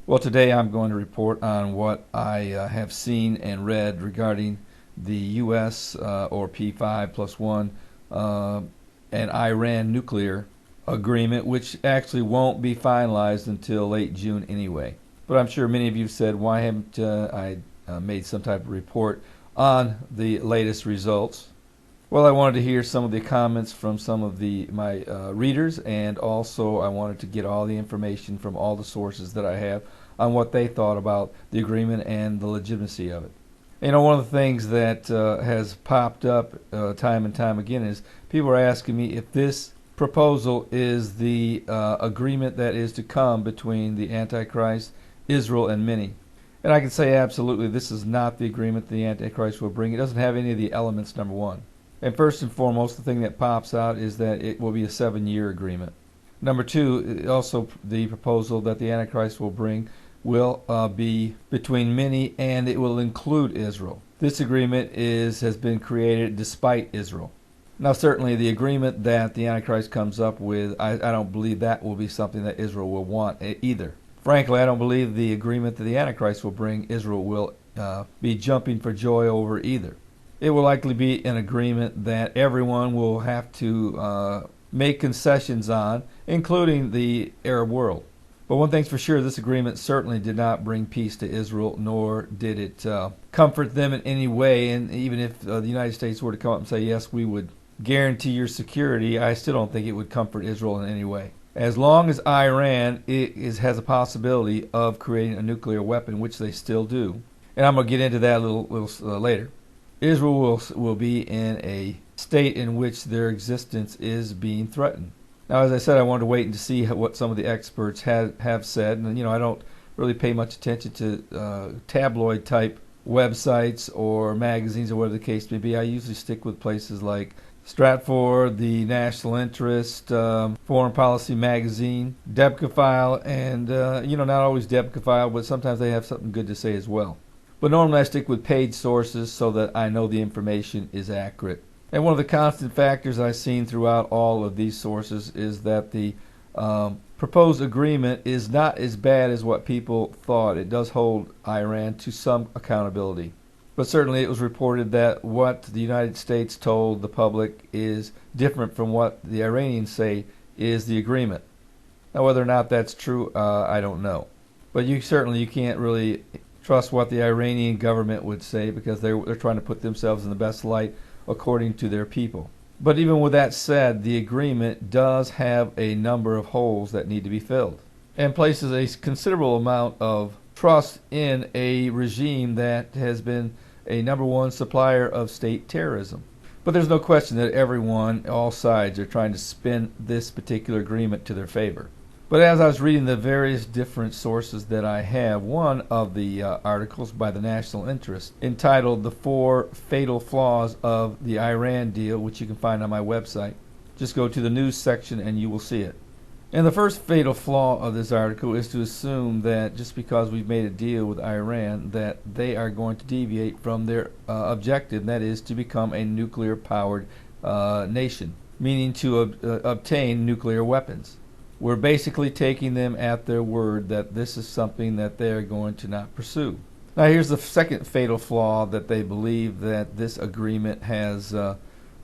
Well, today I'm going to report on what I have seen and read regarding the U.S. Or P5+1 and Iran nuclear agreement, which actually won't be finalized until late June anyway. But I'm sure many of you have said, why haven't I made some type of report on the latest results? Well, I wanted to hear some of the comments from some of my readers, and also I wanted to get all the information from all the sources that I have on what they thought about the agreement and the legitimacy of it. You know, one of the things that has popped up time and time again is people are asking me if this proposal is the agreement that is to come between the Antichrist, Israel, and many. And I can say absolutely this is not the agreement the Antichrist will bring. It doesn't have any of the elements, number one. And first and foremost, the thing that pops out is that it will be a 7-year agreement. Number two, also the proposal that the Antichrist will bring will be between many, and it will include Israel. This agreement has been created despite Israel. Now, certainly the agreement that the Antichrist comes up with, I don't believe that will be something that Israel will want either. Frankly, I don't believe the agreement that the Antichrist will bring, Israel will be jumping for joy over either. It will likely be an agreement that everyone will have to make concessions on, including the Arab world. But one thing's for sure, this agreement certainly did not bring peace to Israel, nor did it comfort them in any way. And even if the United States were to come up and say, yes, we would guarantee your security, I still don't think it would comfort Israel in any way. As long as Iran has a possibility of creating a nuclear weapon, which they still do, and I'm going to get into that a little later, Israel will be in a state in which their existence is being threatened. Now, as I said, I wanted to wait to see what some of the experts have said. And, I don't really pay much attention to tabloid-type websites or magazines or whatever the case may be. I usually stick with places like Stratford, the National Interest, Foreign Policy Magazine, Debka-File, and, not always Debka-File, but sometimes they have something good to say as well. But normally I stick with paid sources so that I know the information is accurate. And one of the constant factors I've seen throughout all of these sources is that the proposed agreement is not as bad as what people thought. It does hold Iran to some accountability. But certainly it was reported that what the United States told the public is different from what the Iranians say is the agreement. Now, whether or not that's true, I don't know. But you can't really trust what the Iranian government would say, because they're trying to put themselves in the best light according to their people. But even with that said, the agreement does have a number of holes that need to be filled, and places a considerable amount of trust in a regime that has been a #1 supplier of state terrorism. But there's no question that everyone, all sides, are trying to spin this particular agreement to their favor. But as I was reading the various different sources that I have, one of the articles by the National Interest entitled "The 4 Fatal Flaws of the Iran Deal," which you can find on my website. Just go to the news section and you will see it. And the first fatal flaw of this article is to assume that just because we've made a deal with Iran that they are going to deviate from their objective, and that is to become a nuclear-powered nation, meaning to obtain nuclear weapons. We're basically taking them at their word that this is something that they're going to not pursue. Now, here's the second fatal flaw that they believe that this agreement has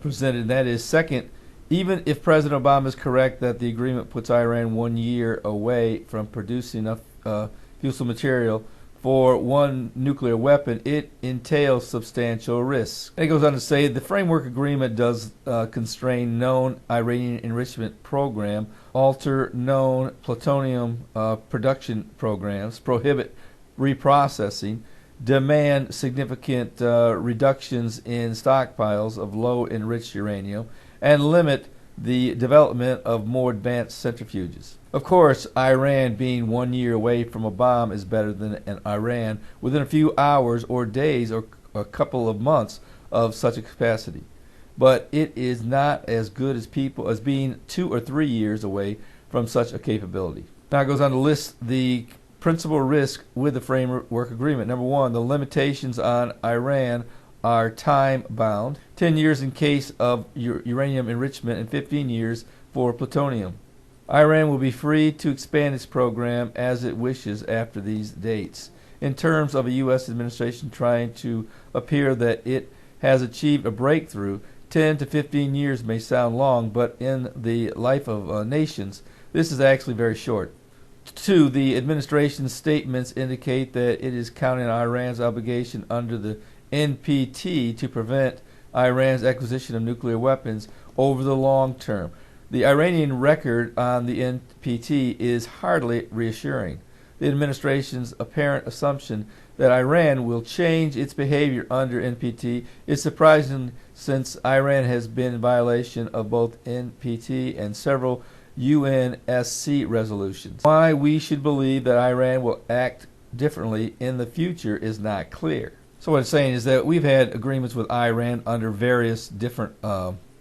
presented, and that is, second, even if President Obama is correct that the agreement puts Iran 1 year away from producing enough fissile material for one nuclear weapon, it entails substantial risks. And it goes on to say the framework agreement does constrain known Iranian enrichment program, alter known plutonium production programs, prohibit reprocessing, demand significant reductions in stockpiles of low enriched uranium, and limit the development of more advanced centrifuges. Of course, Iran being 1 year away from a bomb is better than an Iran within a few hours or days or a couple of months of such a capacity. But it is not as good as being 2 or 3 years away from such a capability. Now it goes on to list the principal risk with the framework agreement. Number 1, the limitations on Iran are time-bound. 10 years in case of uranium enrichment and 15 years for plutonium. Iran will be free to expand its program as it wishes after these dates. In terms of a U.S. administration trying to appear that it has achieved a breakthrough, 10 to 15 years may sound long, but in the life of nations, this is actually very short. 2. The administration's statements indicate that it is counting on Iran's obligation under the NPT to prevent Iran's acquisition of nuclear weapons over the long term. The Iranian record on the NPT is hardly reassuring. The administration's apparent assumption that Iran will change its behavior under NPT is surprising, since Iran has been in violation of both NPT and several UNSC resolutions. Why we should believe that Iran will act differently in the future is not clear. So what it's saying is that we've had agreements with Iran under various different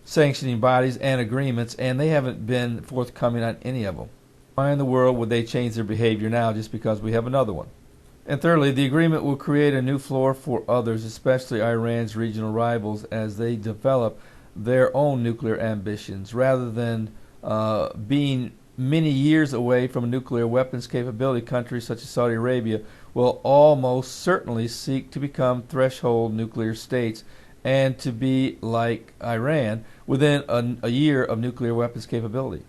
sanctioning bodies and agreements, and they haven't been forthcoming on any of them. Why in the world would they change their behavior now just because we have another one? And thirdly, the agreement will create a new floor for others, especially Iran's regional rivals, as they develop their own nuclear ambitions. Rather than being many years away from a nuclear weapons capability, countries such as Saudi Arabia will almost certainly seek to become threshold nuclear states and to be like Iran within a year of nuclear weapons capability.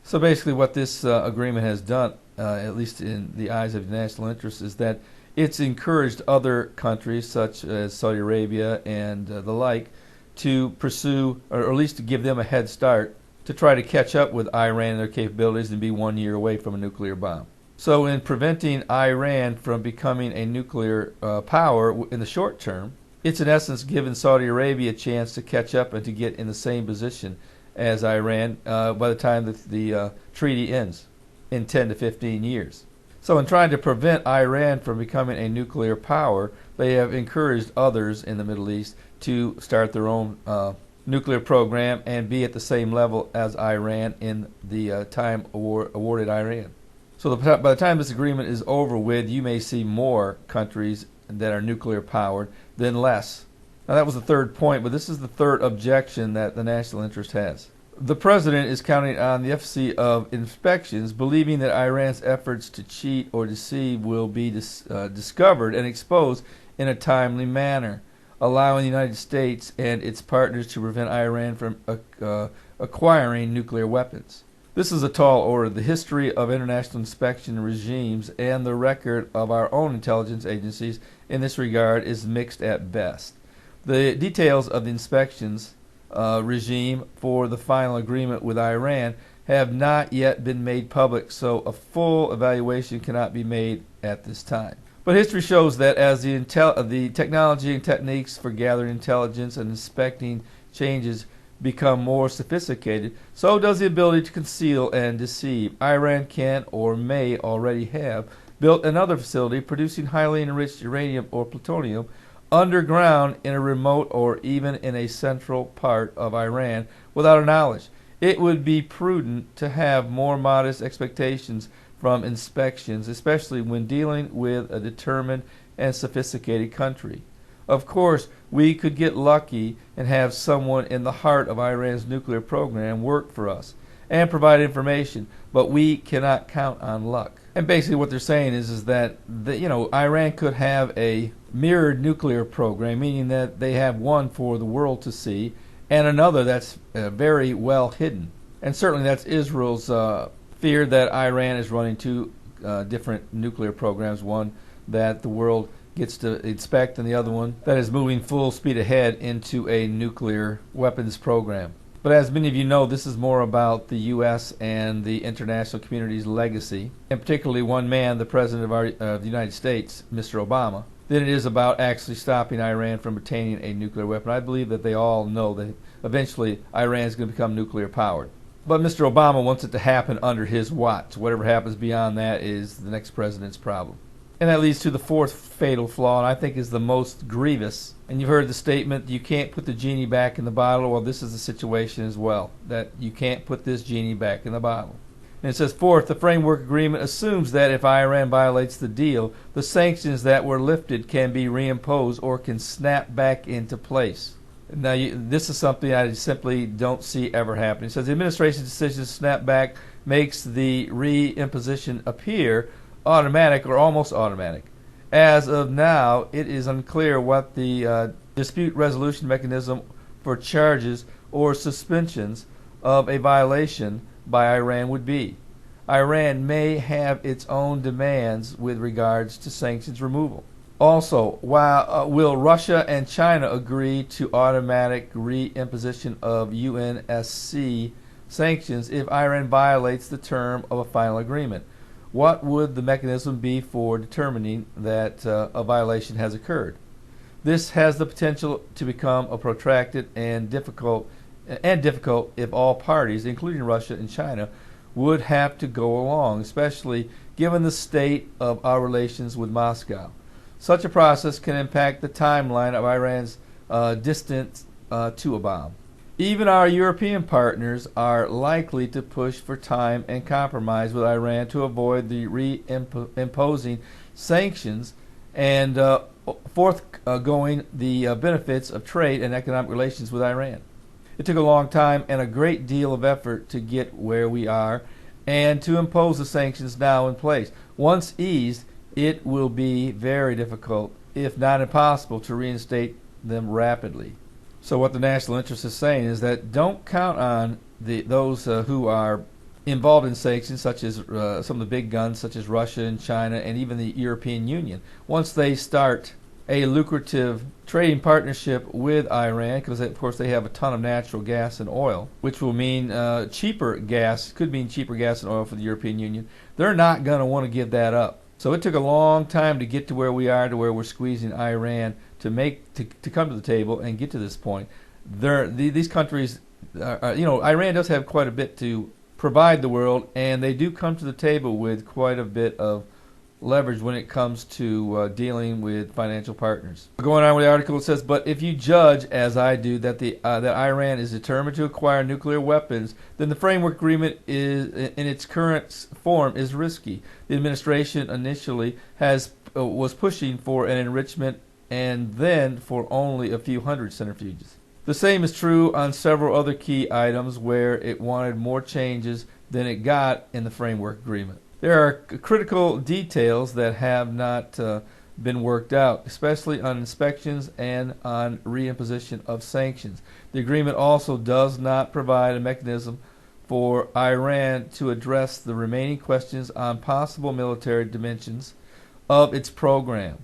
So basically what this agreement has done, at least in the eyes of the national interests, is that it's encouraged other countries such as Saudi Arabia and the like to pursue, or at least to give them a head start to try to catch up with Iran and their capabilities and be 1 year away from a nuclear bomb. So in preventing Iran from becoming a nuclear power in the short term, it's in essence given Saudi Arabia a chance to catch up and to get in the same position as Iran by the time that the treaty ends in 10 to 15 years. So in trying to prevent Iran from becoming a nuclear power, they have encouraged others in the Middle East to start their own nuclear program and be at the same level as Iran in the time awarded Iran. So by the time this agreement is over with, you may see more countries that are nuclear powered than less. Now that was the third point, but this is the third objection that the national interest has. The president is counting on the efficacy of inspections, believing that Iran's efforts to cheat or deceive will be discovered and exposed in a timely manner, allowing the United States and its partners to prevent Iran from acquiring nuclear weapons. This is a tall order. The history of international inspection regimes and the record of our own intelligence agencies in this regard is mixed at best. The details of the inspections regime for the final agreement with Iran have not yet been made public, so a full evaluation cannot be made at this time. But history shows that as the technology and techniques for gathering intelligence and inspecting changes become more sophisticated, so does the ability to conceal and deceive. Iran can or may already have built another facility producing highly enriched uranium or plutonium underground in a remote or even in a central part of Iran without our knowledge. It would be prudent to have more modest expectations from inspections, especially when dealing with a determined and sophisticated country. Of course, we could get lucky and have someone in the heart of Iran's nuclear program work for us and provide information, but we cannot count on luck. And basically what they're saying is that Iran could have a mirrored nuclear program, meaning that they have one for the world to see and another that's very well hidden. And certainly that's Israel's fear that Iran is running two different nuclear programs, one that the world gets to inspect and the other one that is moving full speed ahead into a nuclear weapons program. But as many of you know, this is more about the U.S. and the international community's legacy, and particularly one man, the President of the United States, Mr. Obama, than it is about actually stopping Iran from obtaining a nuclear weapon. I believe that they all know that eventually Iran is going to become nuclear powered. But Mr. Obama wants it to happen under his watch. Whatever happens beyond that is the next president's problem. And that leads to the fourth fatal flaw, and I think is the most grievous. And you've heard the statement, you can't put the genie back in the bottle. Well, this is the situation as well, that you can't put this genie back in the bottle. And it says, fourth, the framework agreement assumes that if Iran violates the deal, the sanctions that were lifted can be reimposed or can snap back into place. Now, this is something I simply don't see ever happening. It says the administration's decision to snap back makes the reimposition appear automatic or almost automatic. As of now, it is unclear what the dispute resolution mechanism for charges or suspensions of a violation by Iran would be. Iran may have its own demands with regards to sanctions removal. Also, will Russia and China agree to automatic reimposition of UNSC sanctions if Iran violates the term of a final agreement? What would the mechanism be for determining that a violation has occurred? This has the potential to become a protracted and difficult if all parties, including Russia and China, would have to go along, especially given the state of our relations with Moscow. Such a process can impact the timeline of Iran's distance to a bomb. Even our European partners are likely to push for time and compromise with Iran to avoid the reimposing sanctions and forthgoing the benefits of trade and economic relations with Iran. It took a long time and a great deal of effort to get where we are and to impose the sanctions now in place. Once eased, it will be very difficult, if not impossible, to reinstate them rapidly. So what the national interest is saying is that don't count on those who are involved in sanctions, such as some of the big guns, such as Russia and China and even the European Union. Once they start a lucrative trading partnership with Iran, because of course they have a ton of natural gas and oil, which will mean cheaper gas, could mean cheaper gas and oil for the European Union. They're not going to want to give that up. So it took a long time to get to where we are, to where we're squeezing Iran to come to the table and get to this point. These countries, Iran does have quite a bit to provide the world, and they do come to the table with quite a bit of leverage when it comes to dealing with financial partners. Going on with the article, it says, but if you judge, as I do, that Iran is determined to acquire nuclear weapons, then the framework agreement in its current form is risky. The administration initially was pushing for an enrichment and then for only a few hundred centrifuges. The same is true on several other key items where it wanted more changes than it got in the framework agreement. There are critical details that have not been worked out, especially on inspections and on reimposition of sanctions. The agreement also does not provide a mechanism for Iran to address the remaining questions on possible military dimensions of its program.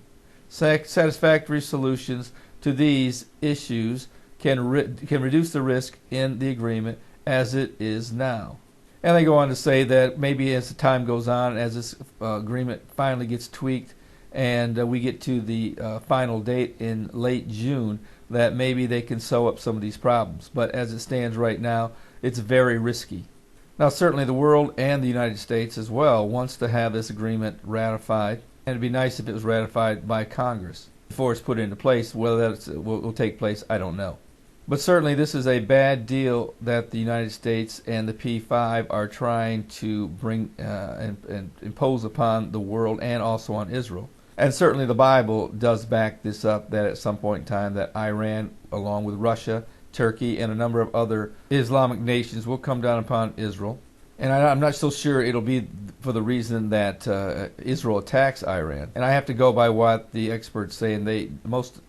Satisfactory solutions to these issues can reduce the risk in the agreement as it is now. And they go on to say that maybe as the time goes on, as this agreement finally gets tweaked and we get to the final date in late June, that maybe they can sew up some of these problems. But as it stands right now, it's very risky. Now, certainly the world and the United States as well wants to have this agreement ratified, and it'd be nice if it was ratified by Congress before it's put into place. Whether that will take place, I don't know. But certainly this is a bad deal that the United States and the P5 are trying to bring and impose upon the world and also on Israel. And certainly the Bible does back this up, that at some point in time that Iran, along with Russia, Turkey, and a number of other Islamic nations will come down upon Israel. And I'm not so sure it'll be for the reason that Israel attacks Iran. And I have to go by what the experts say, and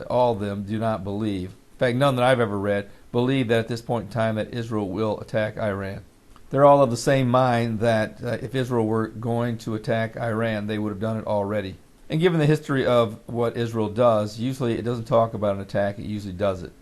all of them do not believe. In fact, none that I've ever read believe that at this point in time that Israel will attack Iran. They're all of the same mind that if Israel were going to attack Iran, they would have done it already. And given the history of what Israel does, usually it doesn't talk about an attack, it usually does it.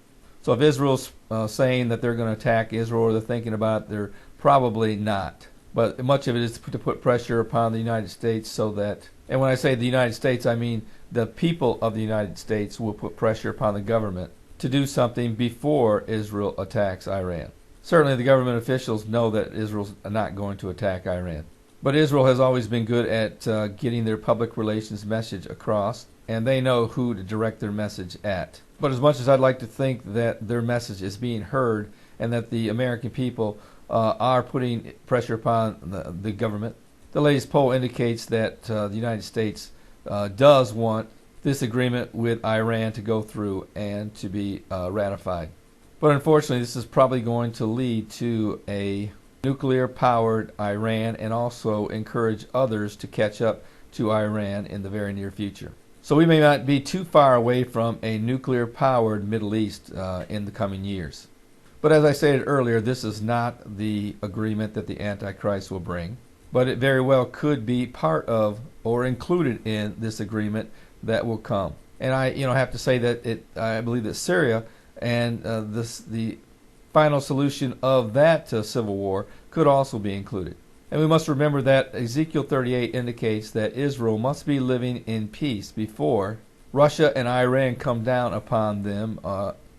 So if Israel's saying that they're going to attack Israel or they're thinking about it, they're probably not. But much of it is to put pressure upon the United States so that, and when I say the United States, I mean the people of the United States will put pressure upon the government to do something before Israel attacks Iran. Certainly the government officials know that Israel's not going to attack Iran. But Israel has always been good at getting their public relations message across, and they know who to direct their message at. But as much as I'd like to think that their message is being heard and that the American people are putting pressure upon the government, the latest poll indicates that the United States does want this agreement with Iran to go through and to be ratified. But unfortunately, this is probably going to lead to a nuclear-powered Iran and also encourage others to catch up to Iran in the very near future. So we may not be too far away from a nuclear-powered Middle East in the coming years. But as I stated earlier, this is not the agreement that the Antichrist will bring, but it very well could be part of or included in this agreement that will come. And I have to say that I believe that Syria and the final solution of that civil war could also be included. And we must remember that Ezekiel 38 indicates that Israel must be living in peace before Russia and Iran come down upon them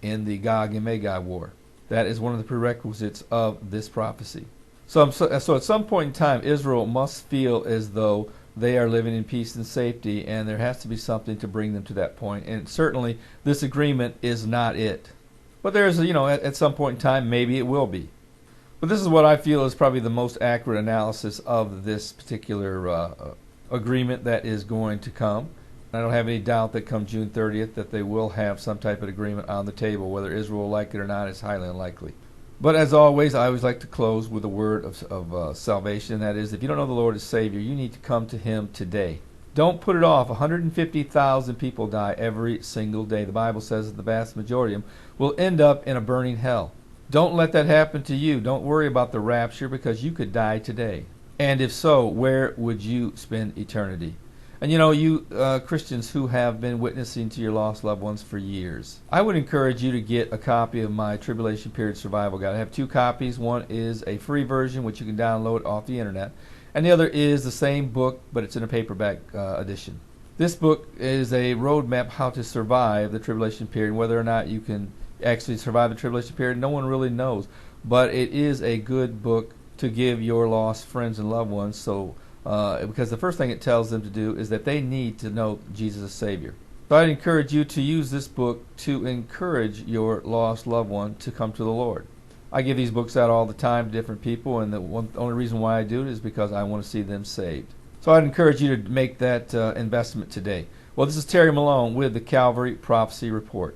in the Gog and Magog war. That is one of the prerequisites of this prophecy. So at some point in time, Israel must feel as though they are living in peace and safety, and there has to be something to bring them to that point. And certainly, this agreement is not it. But there's, at some point in time, maybe it will be. But this is what I feel is probably the most accurate analysis of this particular agreement that is going to come. I don't have any doubt that come June 30th that they will have some type of agreement on the table. Whether Israel will like it or not is highly unlikely. But as always, I always like to close with a word of salvation. That is, if you don't know the Lord as Savior, you need to come to Him today. Don't put it off. 150,000 people die every single day. The Bible says that the vast majority of them will end up in a burning hell. Don't let that happen to you. Don't worry about the rapture because you could die today. And if so, where would you spend eternity? And you Christians who have been witnessing to your lost loved ones for years, I would encourage you to get a copy of my Tribulation Period Survival Guide. I have two copies. One is a free version, which you can download off the internet, and the other is the same book, but it's in a paperback edition. This book is a roadmap how to survive the tribulation period. Whether or not you can actually survive the tribulation period, no one really knows. But it is a good book to give your lost friends and loved ones, because the first thing it tells them to do is that they need to know Jesus as Savior. So I'd encourage you to use this book to encourage your lost loved one to come to the Lord. I give these books out all the time to different people, and the only reason why I do it is because I want to see them saved. So I'd encourage you to make that investment today. Well, this is Terry Malone with the Calvary Prophecy Report.